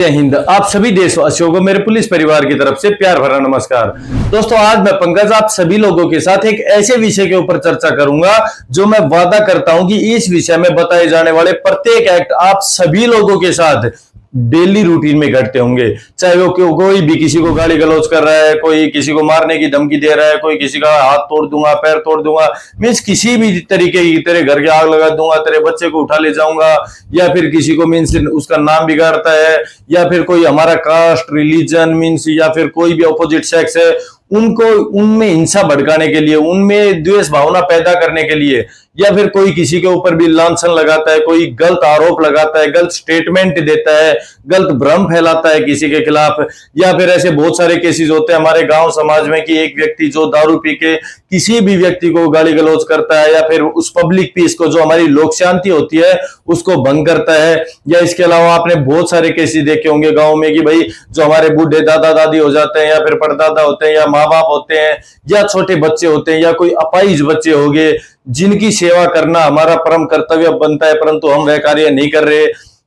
जय हिंद। आप सभी देशवासियों को मेरे पुलिस परिवार की तरफ से प्यार भरा नमस्कार। दोस्तों, आज मैं पंकज आप सभी लोगों के साथ एक ऐसे विषय के ऊपर चर्चा करूंगा जो मैं वादा करता हूं कि इस विषय में बताए जाने वाले प्रत्येक एक्ट आप सभी लोगों के साथ डेली रूटीन में घटते होंगे। चाहे वो कोई भी किसी को गाली गलौज कर रहा है, कोई किसी को मारने की धमकी दे रहा है, कोई किसी का हाथ तोड़ दूंगा, पैर तोड़ दूंगा, मीन्स किसी भी तरीके की, तेरे घर के आग लगा दूंगा, तेरे बच्चे को उठा ले जाऊंगा, या फिर किसी को मीन्स उसका नाम बिगाड़ता है, या फिर कोई हमारा कास्ट रिलीजन मीन्स या फिर कोई भी अपोजिट सेक्स है उनको उनमें हिंसा भड़काने के लिए, उनमें द्वेष भावना पैदा करने के लिए, या फिर कोई किसी के ऊपर भी लांछन लगाता है, कोई गलत आरोप लगाता है, गलत स्टेटमेंट देता है, गलत भ्रम फैलाता है किसी के खिलाफ, या फिर ऐसे बहुत सारे केसेस होते हैं हमारे गांव समाज में कि एक व्यक्ति जो दारू पी के किसी भी व्यक्ति को गाली गलौज करता है, या फिर उस पब्लिक पीस को, जो हमारी लोक शांति होती है, उसको भंग करता है। या इसके अलावा आपने बहुत सारे केसेस देखे होंगे गांव में कि भाई जो हमारे बूढ़े दादा दादी हो जाते हैं, या फिर परदादा होते हैं, या माँ बाप होते हैं, या छोटे बच्चे होते हैं, या कोई अपाहिज बच्चे हो गए, जिनकी सेवा करना हमारा परम कर्तव्य बनता है परंतु हम वह कार्य नहीं कर रहे।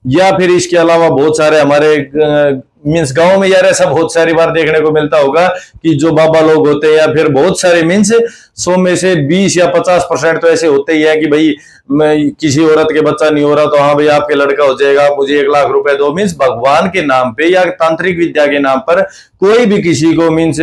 या फिर इसके अलावा बहुत सारे हमारे मीन्स गांव में यार ऐसा बहुत सारी बार देखने को मिलता होगा कि जो बाबा लोग होते हैं, या फिर बहुत सारे मीन्स 100 में से 20 या 50% तो ऐसे होते ही है कि भाई मैं किसी औरत के बच्चा नहीं हो रहा तो हाँ भाई आपके लड़का हो जाएगा, आप मुझे 1 लाख रुपए दो। मीन्स भगवान के नाम पे या तांत्रिक विद्या के नाम पर कोई भी किसी को मीन्स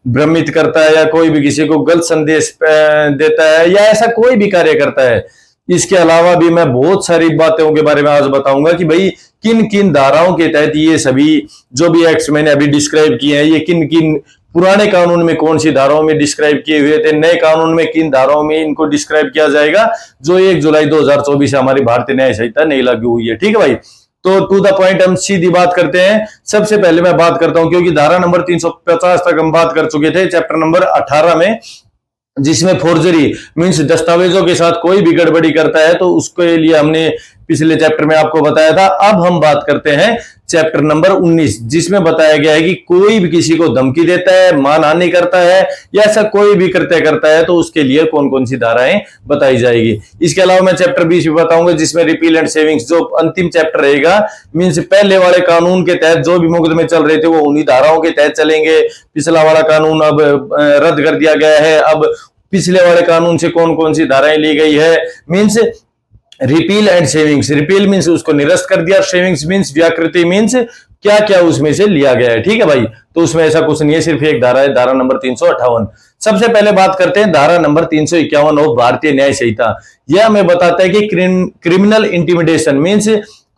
भ्रमित करता है, या कोई भी किसी को गलत संदेश देता है, या ऐसा कोई भी कार्य करता है। इसके अलावा भी मैं बहुत सारी बातों के बारे में आज बताऊंगा कि भाई किन किन धाराओं के तहत ये सभी जो भी एक्ट्स मैंने अभी डिस्क्राइब किए हैं, ये किन किन पुराने कानून में कौन सी धाराओं में डिस्क्राइब किए हुए थे, नए कानून में किन धाराओं में इनको डिस्क्राइब किया जाएगा, जो 1 जुलाई 2024 से हमारी भारतीय न्याय संहिता नहीं लागू हुई है। ठीक है भाई, तो टू द पॉइंट हम सीधी बात करते हैं। सबसे पहले मैं बात करता हूं, क्योंकि धारा नंबर 350 तक हम बात कर चुके थे चैप्टर नंबर 18 में, जिसमें फोर्जरी मींस दस्तावेजों के साथ कोई भी गड़बड़ी करता है तो उसके लिए हमने पिछले चैप्टर में आपको बताया था। अब हम बात करते हैं चैप्टर नंबर 19, जिसमें बताया गया है कि कोई भी किसी को धमकी देता है, मानहानि करता है, या ऐसा कोई भी कृत्य करता है तो उसके लिए कौन कौन सी धाराएं बताई जाएगी। इसके अलावा मैं चैप्टर 20 भी बताऊंगा, जिसमें रिपील एंड सेविंग्स जो अंतिम चैप्टर रहेगा, मीन्स पहले वाले कानून के तहत जो भी मुकदमे चल रहे थे वो उन्हीं धाराओं के तहत चलेंगे। पिछला वाला कानून अब रद्द कर दिया गया है, अब पिछले वाले कानून से कौन कौन सी धाराएं ली गई है। Means repeal and savings, repeal means उसको निरस्त कर दिया, सेविंग्स मीन्स व्याकृति मीन्स क्या क्या उसमें से लिया गया है। ठीक है भाई, तो उसमें ऐसा कुछ नहीं है, सिर्फ एक धारा है, धारा नंबर 358। सबसे पहले बात करते हैं धारा नंबर 351 ऑफ भारतीय न्याय संहिता। यह हमें बताता है कि क्रिमिनल इंटिमिडेशन मीन्स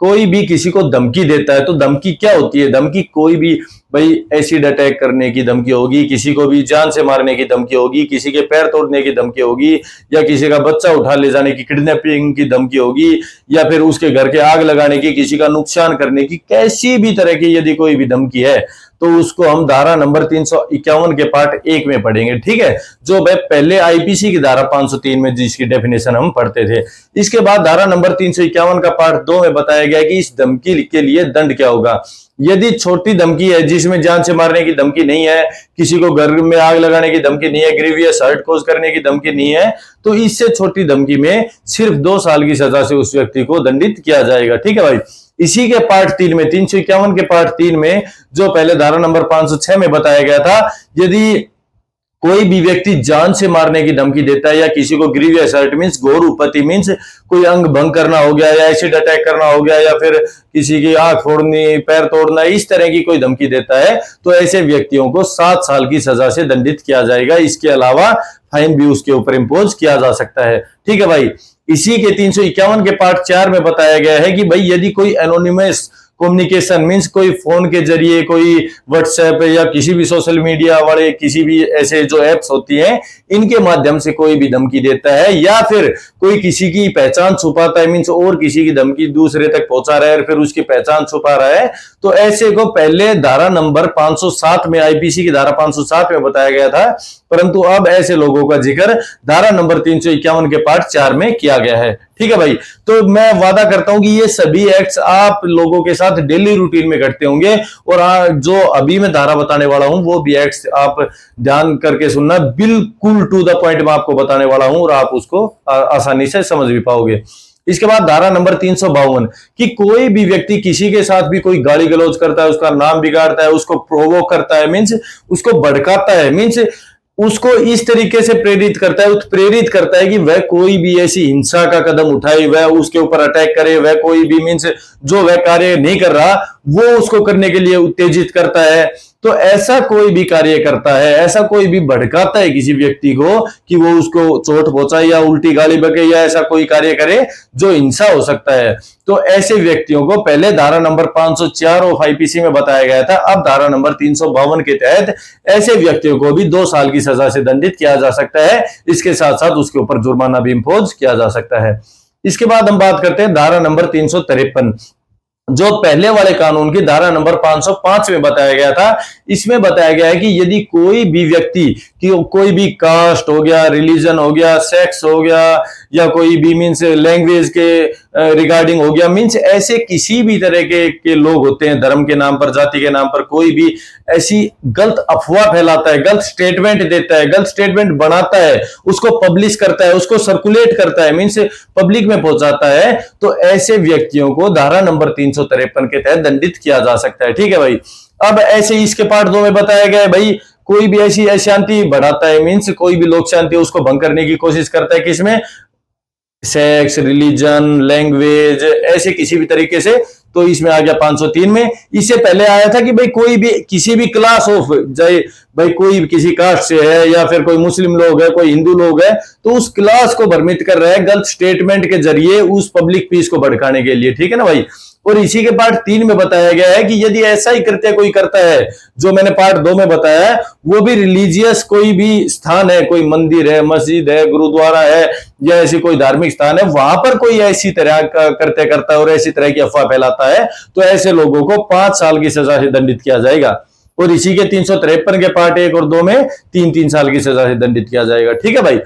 कोई भी किसी को धमकी देता है तो धमकी क्या होती है। धमकी कोई भी भाई एसिड अटैक करने की धमकी होगी, किसी को भी जान से मारने की धमकी होगी, किसी के पैर तोड़ने की धमकी होगी, या किसी का बच्चा उठा ले जाने की किडनैपिंग की धमकी होगी, या फिर उसके घर के आग लगाने की, किसी का नुकसान करने की, कैसी भी तरह की यदि कोई भी धमकी है तो उसको हम धारा नंबर 351 के पार्ट 1 में पढ़ेंगे। ठीक है, जो भाई पहले आईपीसी की धारा 503 में जिसकी डेफिनेशन हम पढ़ते थे। इसके बाद धारा नंबर 351 का पार्ट 2 में बताया गया कि इस धमकी के लिए दंड क्या होगा। यदि छोटी धमकी है जिसमें जान से मारने की धमकी नहीं है, किसी को घर में आग लगाने की धमकी नहीं है, ग्रीवियस हर्ट कॉज करने की धमकी नहीं है, तो इससे छोटी धमकी में सिर्फ 2 साल की सजा से उस व्यक्ति को दंडित किया जाएगा। ठीक है भाई, इसी के पार्ट 3 में 351 के पार्ट 3 में जो पहले धारा नंबर 506 में बताया गया था, यदि कोई भी व्यक्ति जान से मारने की धमकी देता है, या किसी को ग्रीवियस हर्ट मींस घोर उपति मींस कोई अंग भंग करना हो गया, या एसिड अटैक करना हो गया, या फिर किसी की आंख फोड़नी, पैर तोड़ना, इस तरह की कोई धमकी देता है तो ऐसे व्यक्तियों को 7 साल की सजा से दंडित किया जाएगा। इसके अलावा फाइन भी उसके ऊपर इंपोज किया जा सकता है। ठीक है भाई, इसी के 351 के पार्ट 4 में बताया गया है कि भाई यदि कोई एनोनिमस कम्युनिकेशन मींस कोई फोन के जरिए, कोई व्हाट्सएप या किसी भी सोशल मीडिया वाले किसी भी ऐसे जो एप्स होती हैं, इनके माध्यम से कोई भी धमकी देता है, या फिर कोई किसी की पहचान छुपाता है मींस और किसी की धमकी दूसरे तक पहुंचा रहा है और फिर उसकी पहचान छुपा रहा है, तो ऐसे को पहले धारा नंबर 507 में आईपीसी की धारा 507 में बताया गया था, परंतु अब ऐसे लोगों का जिक्र धारा नंबर 351 के पार्ट 4 में किया गया है। ठीक है भाई, तो मैं वादा करता हूं कि ये सभी एक्ट्स आप लोगों के साथ डेली रूटीन में घटते होंगे, और जो अभी मैं धारा बताने वाला हूं वो भी एक्ट्स आप ध्यान करके सुनना, बिल्कुल टू द पॉइंट में आपको बताने वाला हूं और आप उसको आसानी से समझ भी पाओगे। इसके बाद धारा नंबर 352 कि कोई भी व्यक्ति किसी के साथ भी कोई गाली गलौज करता है, उसका नाम बिगाड़ता है, उसको प्रोवोक करता है, मीन्स उसको भड़काता है, मीन्स उसको इस तरीके से प्रेरित करता है, उत्प्रेरित करता है कि वह कोई भी ऐसी हिंसा का कदम उठाए, वह उसके ऊपर अटैक करे, वह कोई भी मीन्स जो वह कार्य नहीं कर रहा वो उसको करने के लिए उत्तेजित करता है। तो ऐसा कोई भी कार्य करता है, ऐसा कोई भी भड़काता है किसी व्यक्ति को कि वो उसको चोट पहुंचाए या उल्टी गाली बके या ऐसा कोई कार्य करे जो हिंसा हो सकता है, तो ऐसे व्यक्तियों को पहले धारा नंबर 504 ऑफ आईपीसी में बताया गया था, अब धारा नंबर 352 के तहत ऐसे व्यक्तियों को भी 2 साल की सजा से दंडित किया जा सकता है। इसके साथ साथ उसके ऊपर जुर्माना भी इंपोज किया जा सकता है। इसके बाद हम बात करते हैं धारा नंबर 353 जो पहले वाले कानून की धारा नंबर 505 में बताया गया था। इसमें बताया गया है कि यदि कोई भी व्यक्ति कोई भी कास्ट हो गया, रिलीजन हो गया, सेक्स हो गया या कोई भी मीन्स लैंग्वेज के रिगार्डिंग हो गया, मीन्स ऐसे किसी भी तरह के लोग होते हैं, धर्म के नाम पर, जाति के नाम पर कोई भी ऐसी गलत अफवाह फैलाता है, गलत स्टेटमेंट देता है, गलत स्टेटमेंट बनाता है, उसको पब्लिश करता है, उसको सर्कुलेट करता है, मीन्स पब्लिक में पहुंचाता है, तो ऐसे व्यक्तियों को धारा नंबर 353 के तहत दंडित किया जा सकता है। ठीक है भाई। अब ऐसे इसके पार्ट 2 में बताया गया है भाई कोई भी ऐसी अशांति बढ़ाता है, मीन्स कोई भी लोक शांति उसको भंग करने की कोशिश करता है, किसमें, सेक्स, रिलीजन, लैंग्वेज, ऐसे किसी भी तरीके से, तो इसमें आ गया 503 में। इससे पहले आया था कि भाई कोई भी किसी भी क्लास ऑफ, चाहे भाई कोई किसी कास्ट से है या फिर कोई मुस्लिम लोग है, कोई हिंदू लोग है, तो उस क्लास को भ्रमित कर रहा है गलत स्टेटमेंट के जरिए उस पब्लिक पीस को भड़काने के लिए। ठीक है ना भाई। और इसी के पार्ट 3 में बताया गया है कि यदि ऐसा ही कृत्य कोई करता है जो मैंने पार्ट 2 में बताया है, वो भी रिलीजियस कोई भी स्थान है, कोई मंदिर है, मस्जिद है, गुरुद्वारा है या ऐसी कोई धार्मिक स्थान है, वहां पर कोई ऐसी तरह का कृत्य करता है और ऐसी तरह की अफवाह फैलाता है, तो ऐसे लोगों को 5 साल की सजा से दंडित किया जाएगा। और इसी के 353 के पार्ट 1 और 2 में 3-3 साल की सजा से दंडित किया जाएगा। ठीक है भाई,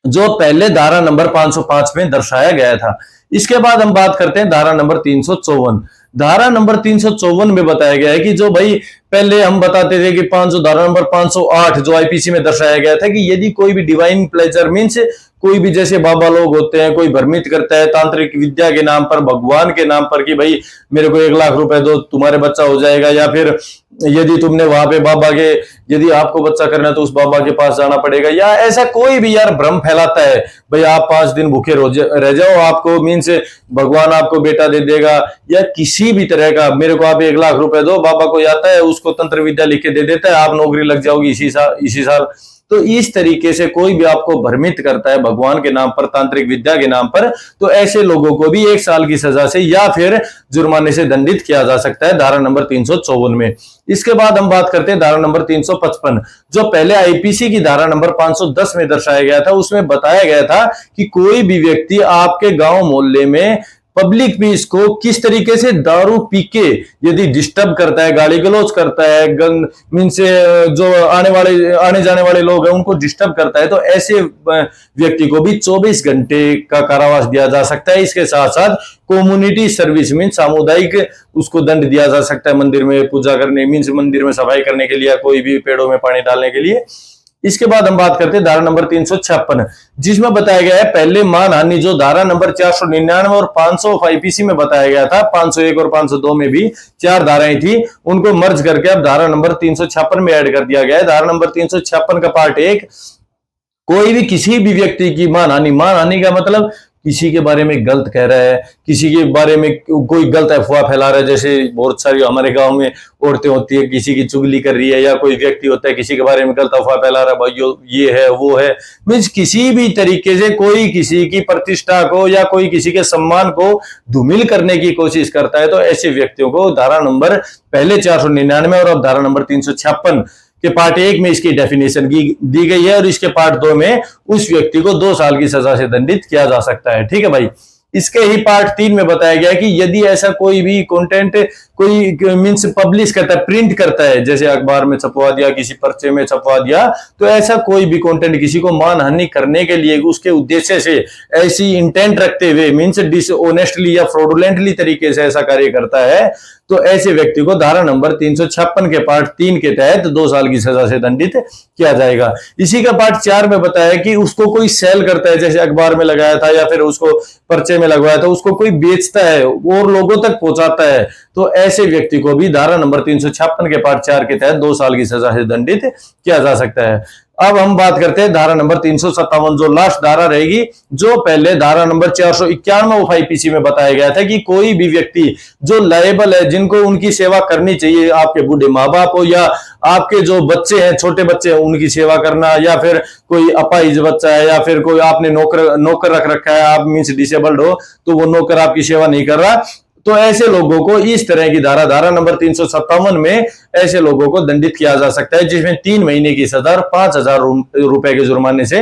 जो पहले धारा नंबर 505 में दर्शाया गया था। इसके बाद हम बात करते हैं धारा नंबर 354। धारा नंबर 354 में बताया गया है कि जो भाई पहले हम बताते थे कि धारा नंबर 508 जो आईपीसी में दर्शाया गया था कि यदि कोई भी डिवाइन प्लेजर मीन्स कोई भी जैसे बाबा लोग होते हैं, कोई भ्रमित करता है तांत्रिक विद्या के नाम पर, भगवान के नाम पर कि भाई मेरे को 1 लाख रुपए दो तुम्हारे बच्चा हो जाएगा, या फिर यदि तुमने वहां पे बाबा के, यदि आपको बच्चा करना है तो उस बाबा के पास जाना पड़ेगा, या ऐसा कोई भी यार भ्रम फैलाता है भाई आप 5 दिन भूखे रह जाओ, आपको मीन्स भगवान आपको बेटा दे देगा, या किसी भी तरह का मेरे को आप 1 लाख रुपए दो, बाबा कोई आता है उसको तंत्र विद्या लिख के दे देता है, आप नौकरी लग जाओगी इसी साल। तो इस तरीके से कोई भी आपको भ्रमित करता है भगवान के नाम पर, तांत्रिक विद्या के नाम पर, तो ऐसे लोगों को भी 1 साल की सजा से या फिर जुर्माने से दंडित किया जा सकता है धारा नंबर 354 में। इसके बाद हम बात करते हैं धारा नंबर 355 जो पहले आईपीसी की धारा नंबर 510 में दर्शाया गया था। उसमें बताया गया था कि कोई भी व्यक्ति आपके गांव मोहल्ले में पब्लिक पीस को किस तरीके से दारू पी के यदि डिस्टर्ब करता है, गाली गलौज करता है, मीन से जो आने जाने वाले लोग हैं उनको डिस्टर्ब करता है, तो ऐसे व्यक्ति को भी 24 घंटे का कारावास दिया जा सकता है। इसके साथ साथ कम्युनिटी सर्विस मीन सामुदायिक उसको दंड दिया जा सकता है, मंदिर में पूजा करने मीन्स मंदिर में सफाई करने के लिए, कोई भी पेड़ों में पानी डालने के लिए। इसके बाद हम बात करते हैं धारा नंबर 356 जिसमें बताया गया है पहले मानहानि जो धारा नंबर 499 और 500 आईपीसी में बताया गया था, 501 और 502 में भी 4 धाराएं थी, उनको मर्ज करके अब धारा नंबर 356 में ऐड कर दिया गया है। धारा नंबर 356 का पार्ट 1 कोई भी किसी भी व्यक्ति की मानहानि का मतलब किसी के बारे में गलत कह रहा है, किसी के बारे में कोई गलत अफवाह फैला रहा है, जैसे बहुत सारी हमारे गांव में औरतें होती है किसी की चुगली कर रही है, या कोई व्यक्ति होता है किसी के बारे में गलत अफवाह फैला रहा है, भाई ये है वो है, मीन्स किसी भी तरीके से कोई किसी की प्रतिष्ठा को या कोई किसी के सम्मान को धूमिल करने की कोशिश करता है, तो ऐसे व्यक्तियों को धारा नंबर पहले 499 और अब धारा नंबर 356 के पार्ट 1 में इसकी डेफिनेशन दी गई है, और इसके पार्ट 2 में उस व्यक्ति को 2 साल की सजा से दंडित किया जा सकता है। ठीक है भाई। इसके ही पार्ट 3 में बताया गया है कि यदि ऐसा कोई भी कंटेंट कोई मीन्स पब्लिश करता है, प्रिंट करता है, जैसे अखबार में छपवा दिया, किसी पर्चे में छपवा दिया, तो ऐसा कोई भी कंटेंट किसी को मानहानि करने के लिए उसके उद्देश्य से ऐसी इंटेंट रखते हुए मीन्स डिसऑनेस्टली या फ्रॉडुलेंटली तरीके से ऐसा कार्य करता है, तो ऐसे व्यक्ति को धारा नंबर 356 के पार्ट 3 के तहत 2 साल की सजा से दंडित किया जाएगा। इसी का पार्ट 4 में बताया कि उसको कोई सेल करता है, जैसे अखबार में लगाया था या फिर उसको पर्चे में लगवाया था, उसको कोई बेचता है और लोगों तक पहुंचाता है, तो ऐसे व्यक्ति को भी धारा नंबर 356 के पार्ट 4 के तहत 2 साल की सजा से दंडित किया जा सकता है। अब हम बात करते हैं धारा नंबर 357, जो लास्ट धारा रहेगी, जो पहले धारा नंबर 491 आईपीसी में बताया गया था कि कोई भी व्यक्ति जो लायबल है, जिनको उनकी सेवा करनी चाहिए, आपके बूढ़े माँ बाप हो या आपके जो बच्चे हैं, छोटे बच्चे हैं, उनकी सेवा करना, या फिर कोई अपाहिज बच्चा है, या फिर कोई आपने नौकर रख रखा है, आप मींस डिसेबल्ड हो, तो वो नौकर आपकी सेवा नहीं कर रहा, तो ऐसे लोगों को इस तरह की धारा नंबर 357 में ऐसे लोगों को दंडित किया जा सकता है, जिसमें 3 महीने की सजा और 5,000 रुपए के जुर्माने से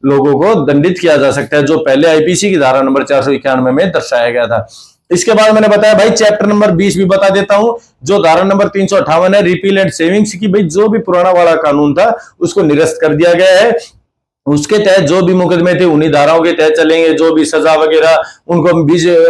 लोगों को दंडित किया जा सकता है, जो पहले आईपीसी की धारा नंबर 491 में दर्शाया गया था। इसके बाद मैंने बताया भाई चैप्टर नंबर 20 भी बता देता हूं, जो धारा नंबर 358 है रिपील एंड सेविंग्स की। भाई जो भी पुराना वाला कानून था उसको निरस्त कर दिया गया है, उसके तहत जो भी मुकदमे थे उन्हीं धाराओं के तहत चलेंगे। जो भी सजा वगैरह उनको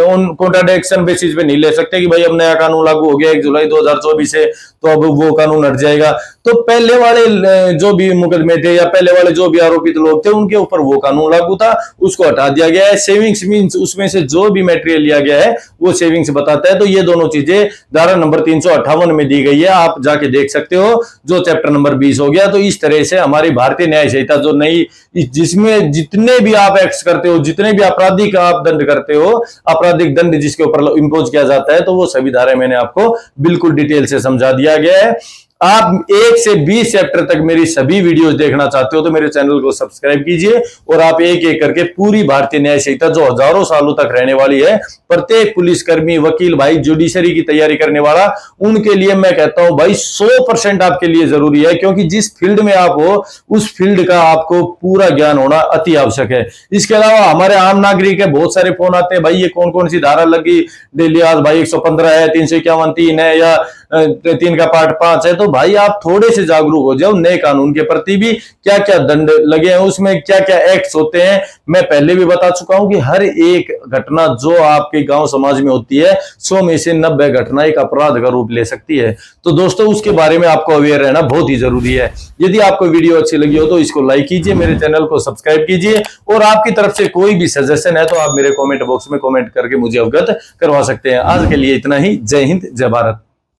उन कॉन्ट्राडिक्शन बेसिस पे नहीं ले सकते कि भाई अब नया कानून लागू हो गया 1 जुलाई 2024 से, तो अब वो कानून हट जाएगा। तो पहले वाले जो भी मुकदमे थे या पहले वाले जो भी आरोपित लोग थे उनके ऊपर वो कानून लागू था, उसको हटा दिया गया है। सेविंग्स मींस उसमें से जो भी मटेरियल लिया गया है वो सेविंग्स बताता है। तो ये दोनों चीजें धारा नंबर 358 में दी गई है, आप जाके देख सकते हो, जो चैप्टर नंबर 20 हो गया। तो इस तरह से हमारी भारतीय न्याय संहिता जो नई, जिसमें जितने भी आप एक्ट्स करते हो, जितने भी आपराधिक आप दंड करते हो, आपराधिक दंड जिसके ऊपर इंपोज किया जाता है, तो वो सभी धाराएं मैंने आपको बिल्कुल डिटेल से समझा दिया गया है। आप 1 से 20 चैप्टर तक मेरी सभी वीडियोस देखना चाहते हो तो मेरे चैनल को सब्सक्राइब कीजिए, और आप एक एक करके पूरी भारतीय न्याय संहिता जो हजारों सालों तक रहने वाली है, प्रत्येक पुलिसकर्मी, वकील भाई, जुडिशरी की तैयारी करने वाला, उनके लिए मैं कहता हूं भाई 100% आपके लिए जरूरी है, क्योंकि जिस फील्ड में आप हो उस फील्ड का आपको पूरा ज्ञान होना अति आवश्यक है। इसके अलावा हमारे आम नागरिक है, बहुत सारे फोन आते हैं, भाई ये कौन कौन सी धारा लगी डेली, आज भाई 115 है, 351 3 है, या 3 का पार्ट 5 है। तो भाई आप थोड़े से जागरूक हो जाओ नए कानून के प्रति भी, क्या क्या दंड लगे हैं, उसमें क्या क्या एक्ट्स होते हैं। मैं पहले भी बता चुका हूं कि हर एक घटना जो आपके गांव समाज में होती है, 100 में से 90 घटना एक अपराध का रूप ले सकती है। तो दोस्तों उसके बारे में आपको अवेयर रहना बहुत ही जरूरी है। यदि आपको वीडियो अच्छी लगी हो तो इसको लाइक कीजिए, मेरे चैनल को सब्सक्राइब कीजिए, और आपकी तरफ से कोई भी सजेशन है तो आप मेरे कमेंट बॉक्स में कमेंट करके मुझे अवगत करवा सकते हैं। आज के लिए इतना ही। जय हिंद, जय भारत।